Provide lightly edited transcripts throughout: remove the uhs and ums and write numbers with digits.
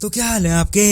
तो क्या हाल है आपके।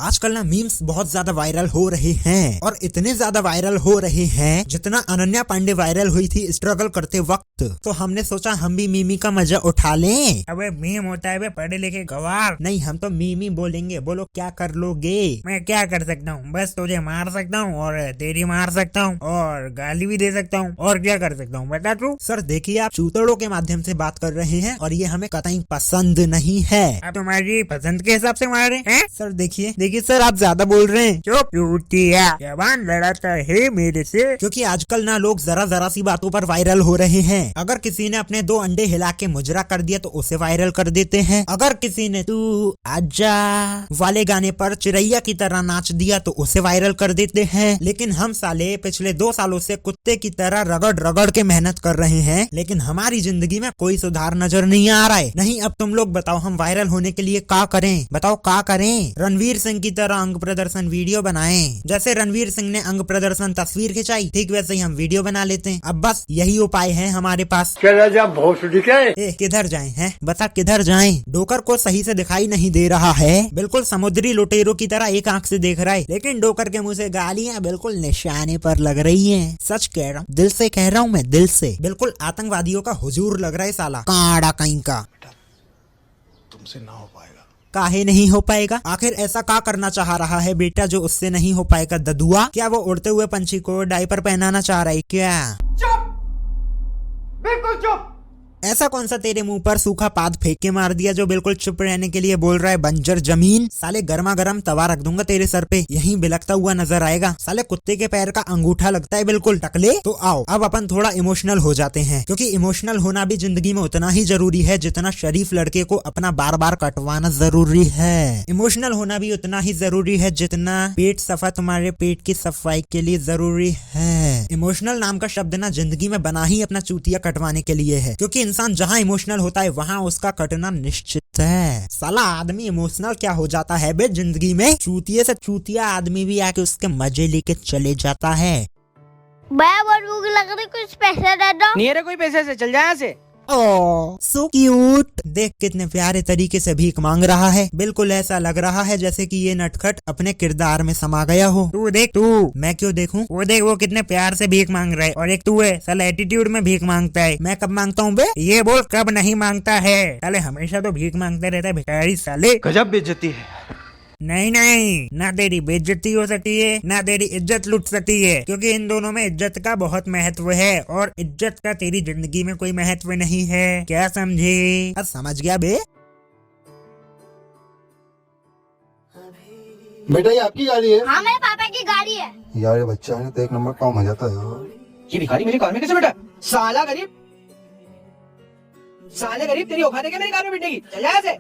आजकल ना मीम्स बहुत ज्यादा वायरल हो रहे हैं और इतने ज्यादा वायरल हो रहे हैं जितना अनन्या पांडे वायरल हुई थी स्ट्रगल करते वक्त। तो हमने सोचा हम भी मीमी का मजा उठा लें। अबे मीम होता है पढ़े लिखे गवार। नहीं, हम तो मीमी बोलेंगे। बोलो क्या कर लोगे। मैं क्या कर सकता हूँ, बस तुझे मार सकता हूँ और तेरी मार सकता हूँ और गाली भी दे सकता हूँ। और क्या कर सकता हूँ बता तू। सर देखिए, आप चूतड़ों के माध्यम से बात कर रहे हैं और ये हमें कतई पसंद नहीं है। अब तुम्हारी पसंद के हिसाब से मारे हैं। सर देखिए सर, आप ज्यादा बोल रहे हैं। चुप चूतिया, जबान लड़ाता है मेरे से। क्योंकि आजकल ना लोग जरा सी बातों पर वायरल हो रहे हैं। अगर किसी ने अपने 2 अंडे हिला के मुजरा कर दिया तो उसे वायरल कर देते हैं। अगर किसी ने तू आजा वाले गाने पर चिरैया की तरह नाच दिया तो उसे वायरल कर देते हैं। लेकिन हम साले पिछले 2 सालों से कुत्ते की तरह रगड़ के मेहनत कर रहे हैं, लेकिन हमारी जिंदगी में कोई सुधार नजर नहीं आ रहा है। नहीं, अब तुम लोग बताओ, हम वायरल होने के लिए क्या करें। बताओ क्या करें। रणवीर सिंह की तरह अंग प्रदर्शन वीडियो बनाएं। जैसे रणवीर सिंह ने अंग प्रदर्शन तस्वीर खिंचाई, ठीक वैसे ही हम वीडियो बना लेते हैं। अब बस यही उपाय है हमारे पास। किधर जाएं हैं, बता किधर जाएं। डोकर को सही से दिखाई नहीं दे रहा है, बिल्कुल समुद्री लुटेरों की तरह एक आंख से देख रहा है, लेकिन डोकर के मुंह से गालियां बिल्कुल निशाने पर लग रही हैं। सच कह रहा हूँ, दिल से कह रहा हूँ मैं, दिल से। बिल्कुल आतंकवादियों का हुजूर लग रहा है साला, काड़ा कहीं का। तुमसे ना हो पाएगा। काहे नहीं हो पाएगा। आखिर ऐसा क्या करना चाह रहा है बेटा जो उससे नहीं हो पाएगा ददुआ। क्या वो उड़ते हुए पंछी को डायपर पहनाना चाह रहा है क्या। चुप, बिल्कुल चुप। ऐसा कौन सा तेरे मुंह पर सूखा पाद फेंक के मार दिया जो बिल्कुल चुप रहने के लिए बोल रहा है बंजर जमीन। साले गर्मा गर्म तवा रख दूंगा तेरे सर पे, यहीं बिलकता हुआ नजर आएगा। साले कुत्ते के पैर का अंगूठा लगता है बिल्कुल टकले। तो आओ अब अपन थोड़ा इमोशनल हो जाते हैं, क्योंकि इमोशनल होना भी जिंदगी में उतना ही जरूरी है जितना शरीफ लड़के को अपना बार बार कटवाना जरूरी है। इमोशनल होना भी उतना ही जरूरी है जितना पेट सफा तुम्हारे पेट की सफाई के लिए जरूरी है। इमोशनल नाम का शब्द ना जिंदगी में बना ही अपना चूतिया कटवाने के लिए है, क्योंकि इंसान जहाँ इमोशनल होता है वहाँ उसका कटना निश्चित है। साला आदमी इमोशनल क्या हो जाता है बे जिंदगी में। चूतिये से चूतिया आदमी भी आके उसके मजे लेके चले जाता है। भैया बहुत भूख लग रही, कुछ पैसे दे दो। नहीं है कोई पैसे से, चल जा यहाँ से। ओह सो क्यूट। देख कितने प्यारे तरीके से भीख मांग रहा है। बिल्कुल ऐसा लग रहा है जैसे कि ये नटखट अपने किरदार में समा गया हो। तू देख, तू। मैं क्यों देखूं। वो देख, वो कितने प्यार से भीख मांग रहा है और एक तू है साला एटीट्यूड में भीख मांगता है। मैं कब मांगता हूँ बे। ये बोल कब नहीं मांगता है। साले हमेशा तो भीख मांगता रहता है भिखारी साले। गजब बेइज्जती है। नहीं, ना तेरी बेइज्जती हो सकती है ना तेरी इज्जत लुट सकती है, क्योंकि इन दोनों में इज्जत का बहुत महत्व है और इज्जत का तेरी जिंदगी में कोई महत्व नहीं है। क्या समझे। समझ गया बे। बेटा ये आपकी गाड़ी है। हाँ मेरे पापा की गाड़ी है। यार ये बच्चा है ना तो एक नंबर काम आ जाता है यार। ये भिखारी मेरी कार में कैसे बैठा। साला गरीब, साले गरीब, तेरी औकात है क्या मेरी कार में बैठने की। चल जा यहाँ से।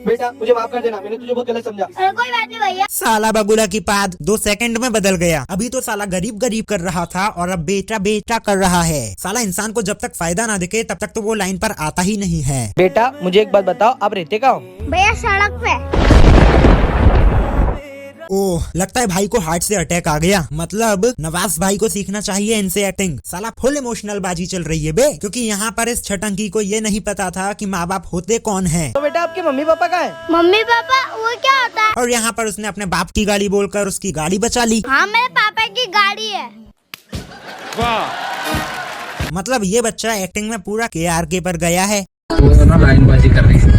बेटा मुझे माफ कर देना, मैंने तुझे बहुत गलत समझा। कोई बात नहीं भैया। साला बगुला की पाद 2 सेकंड में बदल गया। अभी तो साला गरीब गरीब कर रहा था और अब बेटा बेटा कर रहा है। साला इंसान को जब तक फायदा ना दिखे तब तक तो वो लाइन पर आता ही नहीं है। बेटा मुझे एक बात बताओ, आप रहते कहाँ हो। भैया सड़क पे। ओह लगता है भाई को हार्ट से अटैक आ गया। मतलब नवाज भाई को सीखना चाहिए इनसे एक्टिंग। साला फुल इमोशनल बाजी चल रही है बे, क्योंकि यहाँ पर इस छटंकी को ये नहीं पता था कि माँ बाप होते कौन हैं। तो बेटा आपके मम्मी पापा कहाँ हैं। मम्मी पापा वो क्या होता है। और यहाँ पर उसने अपने बाप की गाड़ी बोलकर उसकी गाड़ी बचा ली। हाँ मेरे पापा की गाड़ी है। मतलब ये बच्चा एक्टिंग में पूरा KRK पर गया है। लाइनबाजी कर रही है।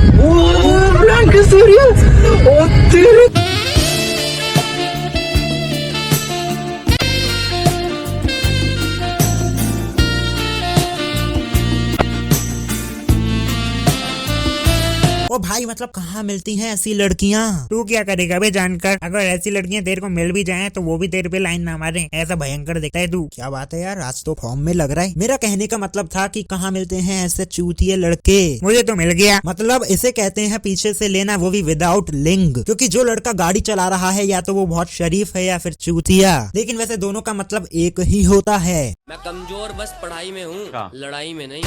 ओ भाई मतलब कहाँ मिलती हैं ऐसी लड़कियाँ। तू क्या करेगा बे जानकर। अगर ऐसी लड़कियां तेरे को मिल भी जाएं तो वो भी तेरे पे लाइन ना मारे। ऐसा भयंकर दिखता है तू। क्या बात है यार, आज तो फॉर्म में लग रहा है। मेरा कहने का मतलब था कि कहाँ मिलते हैं ऐसे चूतिए लड़के। मुझे तो मिल गया। मतलब इसे कहते हैं पीछे से लेना, वो भी विदाउट लिंग। क्योंकि जो लड़का गाड़ी चला रहा है या तो वो बहुत शरीफ है या फिर चूतिया, लेकिन वैसे दोनों का मतलब एक ही होता है। मैं कमजोर बस पढ़ाई में हूँ, लड़ाई में नहीं।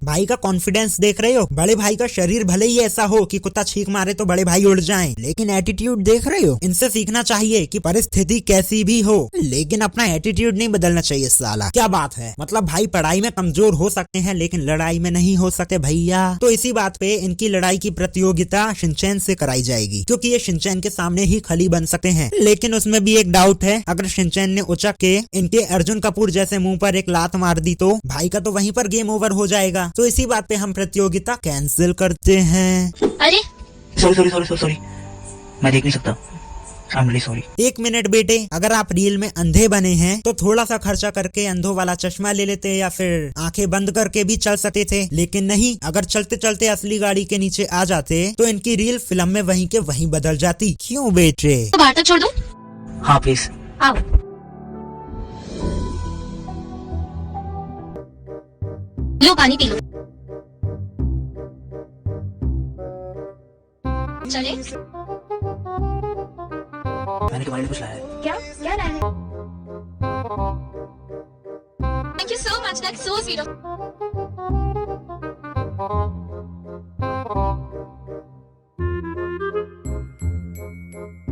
भाई का कॉन्फिडेंस देख रहे हो? बड़े भाई का शरीर भले ही ऐसा हो कि कुत्ता छींक मारे तो बड़े भाई उड़ जाएं, लेकिन एटीट्यूड देख रहे हो? इनसे सीखना चाहिए कि परिस्थिति कैसी भी हो लेकिन अपना एटीट्यूड नहीं बदलना चाहिए। साला क्या बात है, मतलब भाई पढ़ाई में कमजोर हो सकते हैं लेकिन लड़ाई में नहीं हो सकते भैया। तो इसी बात पे इनकी लड़ाई की प्रतियोगिता शिनचैन से कराई जाएगी, क्योंकि ये शिनचैन के सामने ही खली बन सकते हैं। लेकिन उसमें भी एक डाउट है, अगर शिनचैन ने उचक के इनके अर्जुन कपूर जैसे मुंह पर एक लात मार दी तो भाई का तो वहीं पर गेम ओवर हो जाएगा। तो इसी बात पे हम प्रतियोगिता कैंसिल करते हैं। अरे सॉरी मैं देख नहीं सकता। सॉरी। 1 मिनट बेटे, अगर आप रील में अंधे बने हैं तो थोड़ा सा खर्चा करके अंधों वाला चश्मा ले लेते या फिर आंखें बंद करके भी चल सकते थे, लेकिन नहीं, अगर चलते चलते असली गाड़ी के नीचे आ जाते तो इनकी रील फिल्म में वहीं के वहीं बदल जाती। क्यों बेटे? तो बाहर तक छोड़ दूं? हाँ प्लीज। आओ। लो पानी पी लो। चले? मैंने तुम्हारे लिए कुछ लाया है। क्या लाया है? Thank you so much. That's so sweet of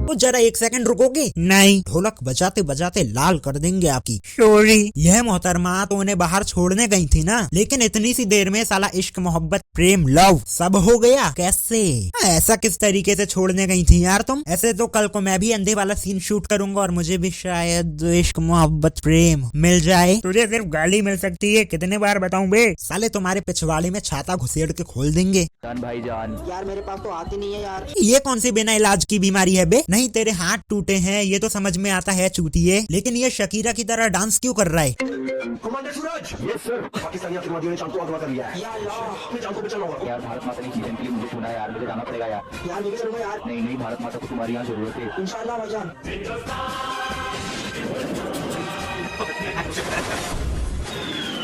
तो जरा 1 सेकंड रुकोगे? नहीं, ढोलक बजाते बजाते लाल कर देंगे आपकी। सॉरी। यह मोहतरमा तो उन्हें बाहर छोड़ने गई थी ना, लेकिन इतनी सी देर में साला इश्क मोहब्बत प्रेम लव सब हो गया। कैसे? ऐसा किस तरीके से छोड़ने गई थी यार तुम? ऐसे तो कल को मैं भी अंधे वाला सीन शूट करूंगा और मुझे भी शायद इश्क मोहब्बत प्रेम मिल जाए। तुझे सिर्फ गाली मिल सकती है, कितने बार बताऊं बे? साले तुम्हारे पिछवाड़े में छाता घुसेड़ के खोल देंगे। यार मेरे पास तो आती नहीं है यार। ये कौन सी बिना इलाज की बीमारी है बे? नहीं, तेरे हाथ टूटे हैं ये तो समझ में आता है चूतिए, लेकिन ये शकीरा की तरह डांस क्यों कर रहा है? कमांडर सूरज, यस सर। पाकिस्तानी आतंकवादियों ने चांद को अगवा कर लिया है। या अल्लाह, मैं चांद को बचाना होगा। यार भारत माता ने चीजें के लिए मुझे चुना है यार, मुझे जाना पड़ेगा यार। यार मैं भी चलूंगा यार। नहीं भारत माता को तुम्हारी यहाँ जरूरत है। इंशाल्लाह भाईजान।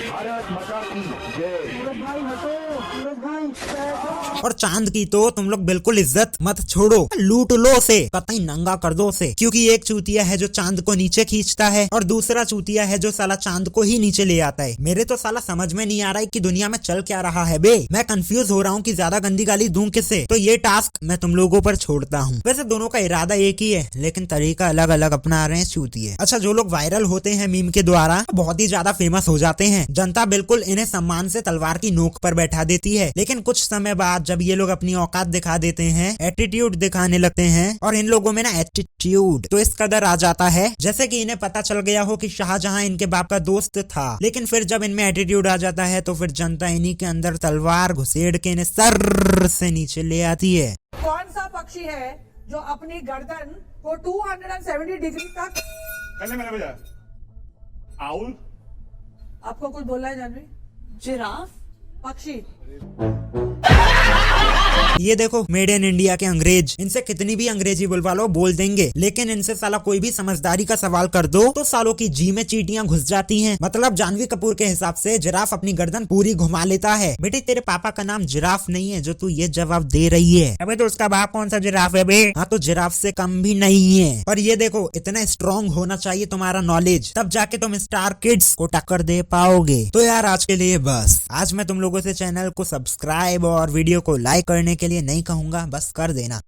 भारत माता की जय। सूरज भाई हटो, सूरज भाई। और चांद की तो तुम लोग बिल्कुल इज्जत मत छोड़ो, लूट लो से, कतई नंगा कर दो से, क्योंकि एक चूतिया है जो चांद को नीचे खींचता है और दूसरा चूतिया है जो साला चांद को ही नीचे ले आता है। मेरे तो साला समझ में नहीं आ रहा है कि दुनिया में चल क्या रहा है बे। मैं कंफ्यूज हो रहा हूँ कि ज्यादा गंदी गाली दूं किसे, तो ये टास्क मैं तुम लोगों पर छोड़ता हूँ। वैसे दोनों का इरादा एक ही है लेकिन तरीका अलग अलग अपना रहे हैं चूतिए। अच्छा, जो लोग वायरल होते हैं मीम के द्वारा बहुत ही ज्यादा फेमस हो जाते हैं, जनता बिल्कुल इन्हें सम्मान से तलवार की नोक पर बैठा देती है, लेकिन कुछ समय बाद जब ये लोग अपनी औकात दिखा देते हैं, एटीट्यूड दिखाने लगते हैं, और इन लोगों में ना एटीट्यूड तो इस कदर आ जाता है जैसे कि इन्हें पता चल गया हो कि शाहजहां इनके बाप का दोस्त था। लेकिन फिर जब इनमें एटीट्यूड आ जाता है तो फिर जनता इन्हीं के अंदर तलवार घुसेड़ के इन्हें सर से नीचे ले आती है। कौन सा पक्षी है जो अपनी गर्दन को 270 डिग्री तक? कैसे मैंने बजा? आउल? आपको कुछ बोलना है जानवी? जिराफ पक्षी। ये देखो मेड इन इंडिया के अंग्रेज, इनसे कितनी भी अंग्रेजी बुलवा लो बोल देंगे, लेकिन इनसे साला कोई भी समझदारी का सवाल कर दो तो सालों की जी में चींटियां घुस जाती हैं। मतलब जानवी कपूर के हिसाब से जिराफ अपनी गर्दन पूरी घुमा लेता है। बेटे तेरे पापा का नाम जिराफ नहीं है जो तू ये जवाब दे रही है। अबे तो उसका बाप कौन सा जिराफ है बे? हाँ तो जिराफ से कम भी नहीं है। पर ये देखो इतना स्ट्रॉन्ग होना चाहिए तुम्हारा नॉलेज, तब जाके तुम स्टार किड्स को टक्कर दे पाओगे। तो यार आज के लिए बस। आज मैं तुम लोगों से चैनल को सब्सक्राइब और वीडियो को लाइक करने के लिए नहीं कहूंगा, बस कर देना।